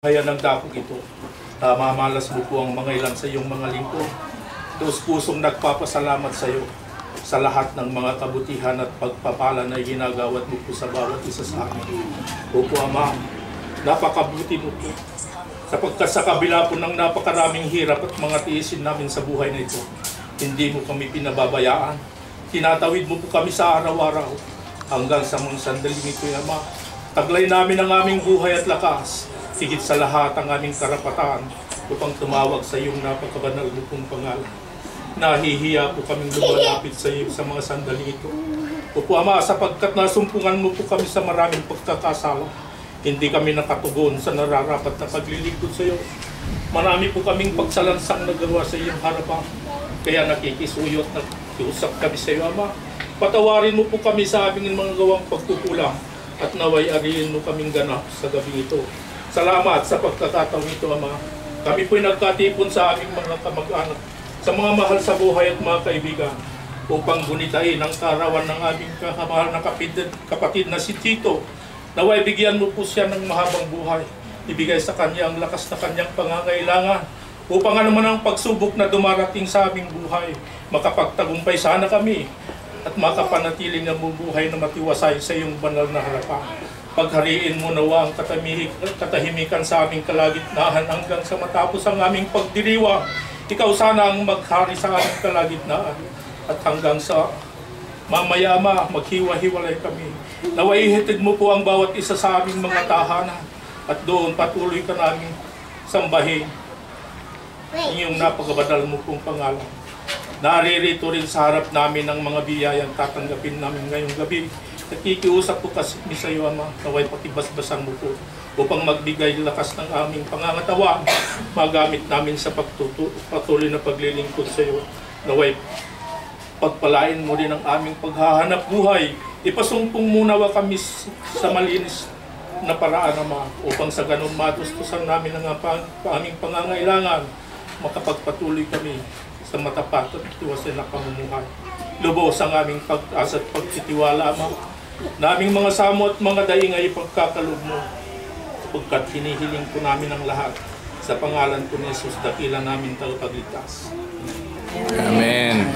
Kaya ng dakong ito, mamalas mo po ang mga ilan sa iyong mga lingkod. Taos pusong nagpapasalamat sa iyo sa lahat ng mga kabutihan at pagpapala na ginagawat mo po sa bawat isa sa amin. Opo Ama, napakabuti mo po. Sapagkat sa kabila po ng napakaraming hirap at mga tiisin namin sa buhay na ito, hindi mo kami pinababayaan. Tinatawid mo po kami sa araw-araw hanggang sa mga sandaling ito, Ama. Taglay namin ang aming buhay at lakas, higit sa lahat ang aming karapatan upang tumawag sa iyong napakabanal mo pong pangalan. Nahihiya po kaming lumalapit sa iyo sa mga sandaling ito. Opo Ama, sapagkat nasumpungan mo po kami sa maraming pagkakasala, hindi kami nakatugon sa nararapat na paglilingkod sa iyo. Marami po kaming pagsalansang nagawa sa iyong harapan, kaya nakikisuyot at nakiusap kami sa iyo, Ama. Patawarin mo po kami sa aming mga gawang pagkukulang at naway ariin mo kaming ganap sa gabi ito. Salamat sa pagkakataong ito, Ama. Kami po'y nagkatipon sa aming mga kamag-anak, sa mga mahal sa buhay at mga kaibigan, upang gunitain ang karawan ng aming kakamahal na kapatid na si Tito. Naway bigyan mo po siya ng mahabang buhay. Ibigay sa kanya ang lakas na kanyang pangangailangan, upang anuman ang pagsubok na dumarating sa aming buhay, makapagtagumpay sana kami at makapanatiling ang buhay na matiwasay sa iyong banal na harapan. Paghariin mo nawa ang katahimikan sa aming kalagitnaan hanggang sa matapos ang aming pagdiriwang. Ikaw sana ang maghari sa aming kalagitnaan at hanggang sa mamaya, Ama, maghiwa-hiwalay kami. Naway ihatid mo po ang bawat isa sa aming mga tahanan at doon patuloy ka namin sambahin iyong napakabadal mo pong pangalan. Naririto rin sa harap namin ang mga biyayang tatanggapin namin ngayong gabi. Nakikiusap po kasi sa iyo, Ama, naway pakibasbasan mo po upang magbigay lakas ng aming pangangatawan, magamit namin sa patuloy na paglilingkod sa iyo. Naway pagpalain mo rin ang aming paghahanap buhay. Ipasumpong muna kami sa malinis na paraan, Ama, upang sa ganun matustusan namin ang aming pangangailangan, makapagpatuloy kami sa matapat at tiwasay na pamumuhay. Lubos ang aming pag-asa at pagtitiwala, Ama, na aming mga samo at mga daingay pagkakalob mo, sapagkat hinihiling po namin ang lahat sa pangalan po ni Jesus, dakila namin tagapagligtas. Amen.